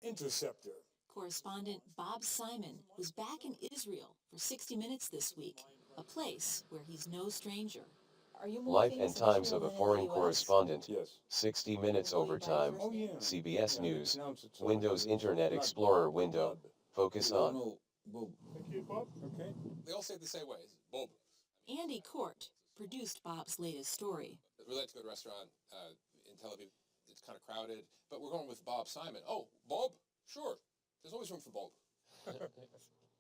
Interceptor. Correspondent Bob Simon was back in Israel for 60 Minutes this week, a place where he's no stranger. Are you more Life and Times of a Foreign Correspondent. Yes. 60 Minutes Overtime. Oh, yeah. CBS Yeah, News. it's Windows Internet Explorer window. Focus on. Bob. Thank you, Bob. Okay. They all say it the same way. Bob. Andy Court produced Bob's latest story. We like to go to a restaurant in Tel Aviv. It's kind of crowded, but we're going with Bob Simon. Oh, Bob? Sure. There's always room for Bob.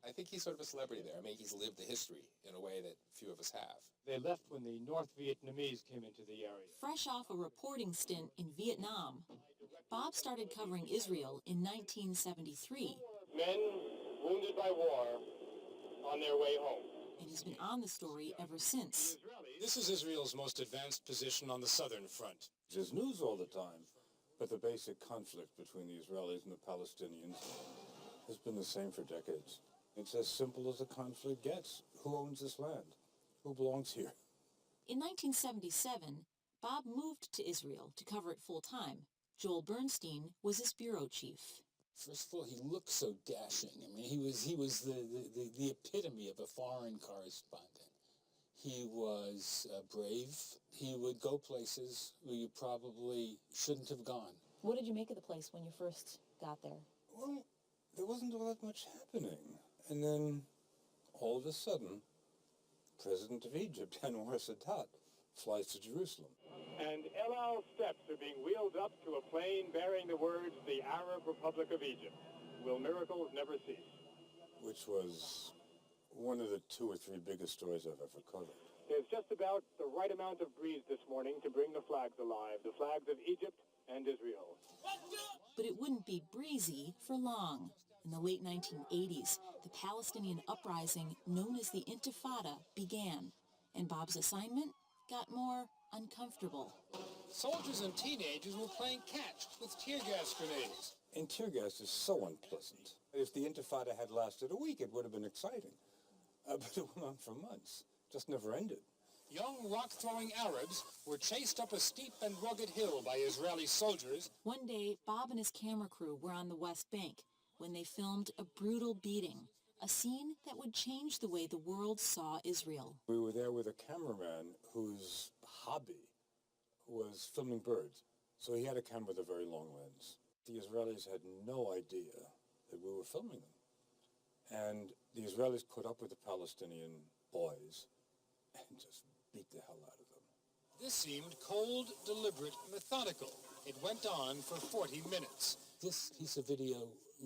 I think he's sort of a celebrity there. I mean, he's lived the history in a way that few of us have. They left when the North Vietnamese came into the area. Fresh off a reporting stint in Vietnam, Bob started covering Israel in 1973. Men wounded by war on their way home. And he's been on the story ever since. This is Israel's most advanced position on the southern front. There's news all the time, but the basic conflict between the Israelis and the Palestinians has been the same for decades. It's as simple as the conflict gets. Who owns this land? Who belongs here? In 1977, Bob moved to Israel to cover it full-time. Joel Bernstein was his bureau chief. First of all, he looked so dashing. I mean, he was the epitome of a foreign correspondent. He was brave. He would go places where you probably shouldn't have gone. What did you make of the place when you first got there? Well, there wasn't all that much happening. And then, all of a sudden, President of Egypt, Anwar Sadat, flies to Jerusalem. And El Al steps are being wheeled up to a plane bearing the words, the Arab Republic of Egypt. Will miracles never cease? Which was one of the 2 or 3 biggest stories I've ever covered. There's just about the right amount of breeze this morning to bring the flags alive, the flags of Egypt and Israel. But it wouldn't be breezy for long. In the late 1980s, the Palestinian uprising known as the Intifada began, and Bob's assignment got more uncomfortable. Soldiers and teenagers were playing catch with tear gas grenades. And tear gas is so unpleasant. If the Intifada had lasted a week, it would have been exciting. But it went on for months. Just never ended. Young rock-throwing Arabs were chased up a steep and rugged hill by Israeli soldiers. One day, Bob and his camera crew were on the West Bank when they filmed a brutal beating, a scene that would change the way the world saw Israel. We were there with a cameraman whose hobby was filming birds. So he had a camera with a very long lens. The Israelis had no idea that we were filming them. And the Israelis put up with the Palestinian boys and just beat the hell out of them. This seemed cold, deliberate, methodical. It went on for 40 minutes. This piece of video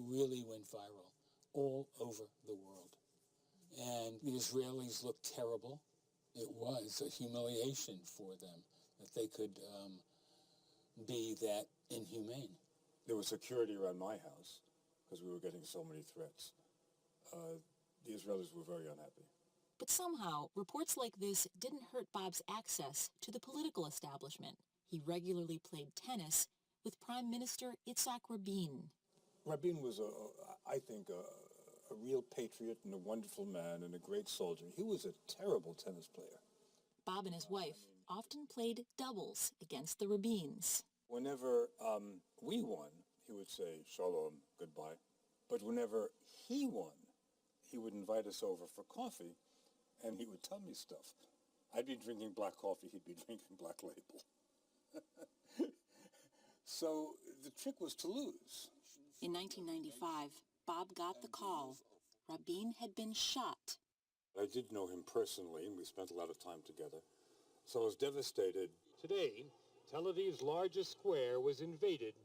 really went viral all over the world. And the Israelis looked terrible. It was a humiliation for them that they could be that inhumane. There was security around my house because we were getting so many threats. The Israelis were very unhappy. But somehow, reports like this didn't hurt Bob's access to the political establishment. He regularly played tennis with Prime Minister Yitzhak Rabin. Rabin was, I think, a real patriot and a wonderful man and a great soldier. He was a terrible tennis player. Bob and his wife often played doubles against the Rabins. Whenever we won, he would say, "Shalom, goodbye." But whenever he won, he would invite us over for coffee, and he would tell me stuff. I'd be drinking black coffee, he'd be drinking Black Label. So the trick was to lose. In 1995, Bob got the call. Rabin had been shot. I did know him personally, and we spent a lot of time together. So I was devastated. Today, Tel Aviv's largest square was invaded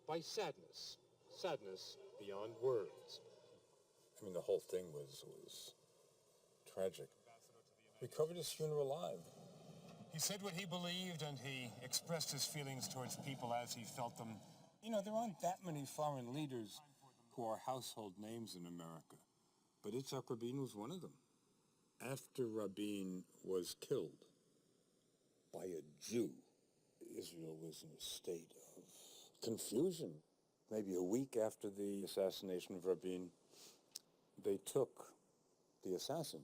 by sadness. Sadness beyond words. I mean, the whole thing was tragic. We covered his funeral live. He said what he believed, and he expressed his feelings towards people as he felt them. You know, there aren't that many foreign leaders who are household names in America, but Yitzhak Rabin was one of them. After Rabin was killed by a Jew, Israel was in a state of confusion. Maybe a week after the assassination of Rabin, they took the assassin,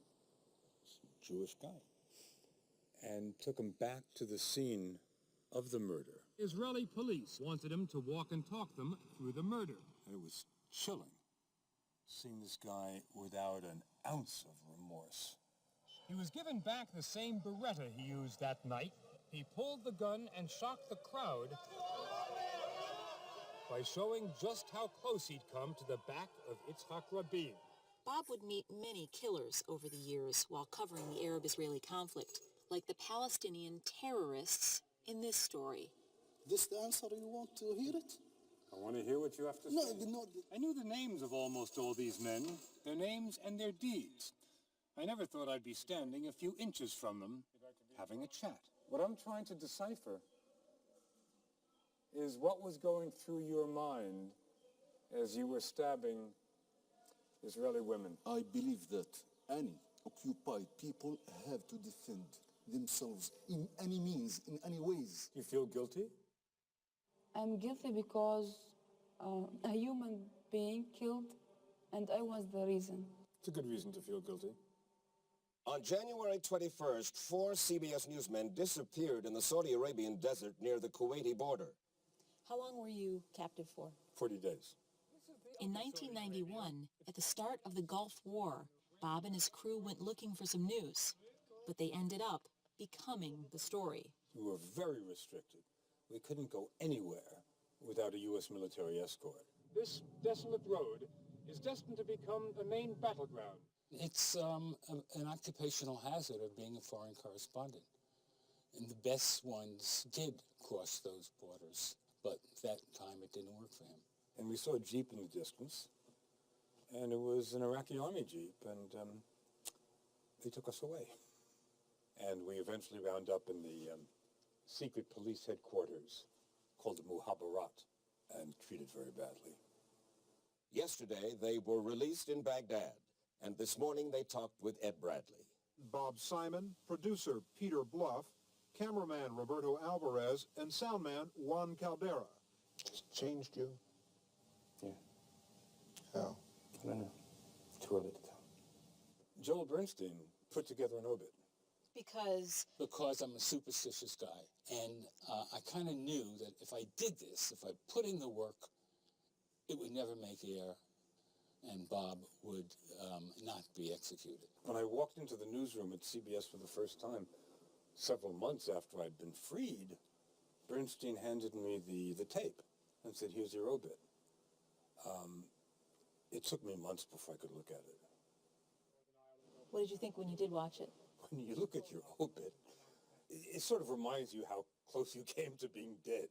this Jewish guy, and took him back to the scene of the murder. Israeli police wanted him to walk and talk them through the murder. And it was chilling, seeing this guy without an ounce of remorse. He was given back the same Beretta he used that night. He pulled the gun and shocked the crowd by showing just how close he'd come to the back of Yitzhak Rabin. Bob would meet many killers over the years while covering the Arab-Israeli conflict, like the Palestinian terrorists in this story. This the answer you want to hear it? I want to hear what you have to say. No. I knew the names of almost all these men, their names and their deeds. I never thought I'd be standing a few inches from them, having a chat. What I'm trying to decipher is what was going through your mind as you were stabbing Israeli women. I believe that any occupied people have to defend themselves in any means, in any ways. You feel guilty? I'm guilty because a human being killed, and I was the reason. It's a good reason to feel guilty. On January 21st, 4 CBS newsmen disappeared in the Saudi Arabian desert near the Kuwaiti border. How long were you captive for? 40 days. In 1991, at the start of the Gulf War, Bob and his crew went looking for some news, but they ended up becoming the story. We were very restricted. We couldn't go anywhere without a U.S. military escort. This desolate road is destined to become a main battleground. It's an occupational hazard of being a foreign correspondent. And the best ones did cross those borders, but that time it didn't work for him. And we saw a Jeep in the distance, and it was an Iraqi army Jeep, and they took us away. And we eventually wound up in the secret police headquarters called the Muhabbarat, and treated very badly. Yesterday, they were released in Baghdad, and this morning they talked with Ed Bradley. Bob Simon, producer Peter Bluff, cameraman Roberto Alvarez, and soundman Juan Caldera. Just changed you? Yeah. How? I don't know. Too early to tell. Joel Bernstein put together an obit. Because I'm a superstitious guy, and I kind of knew that if I did this, if I put in the work, it would never make air, and Bob would not be executed. When I walked into the newsroom at CBS for the first time, several months after I'd been freed, Bernstein handed me the tape and said, "Here's your obit." It took me months before I could look at it. what did you think when you did watch it? When you look at your obit, it sort of reminds you how close you came to being dead.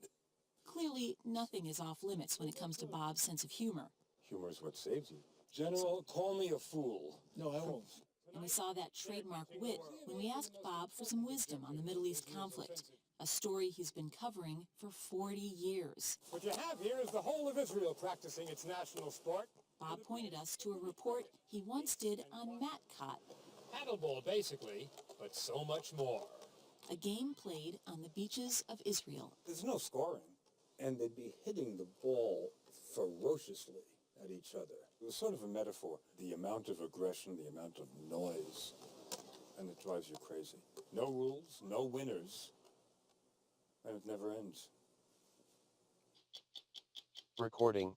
Clearly, nothing is off limits when it comes to Bob's sense of humor. Humor is what saves you. General, call me a fool. No, I won't. And we saw that trademark wit when we asked Bob for some wisdom on the Middle East conflict, a story he's been covering for 40 years. What you have here is the whole of Israel practicing its national sport. Bob pointed us to a report he once did on Matcott, Paddleball, basically, but so much more. a game played on the beaches of Israel. There's no scoring, and they'd be hitting the ball ferociously at each other. It was sort of a metaphor. The amount of aggression, the amount of noise, and it drives you crazy. No rules, no winners, and it never ends. Recording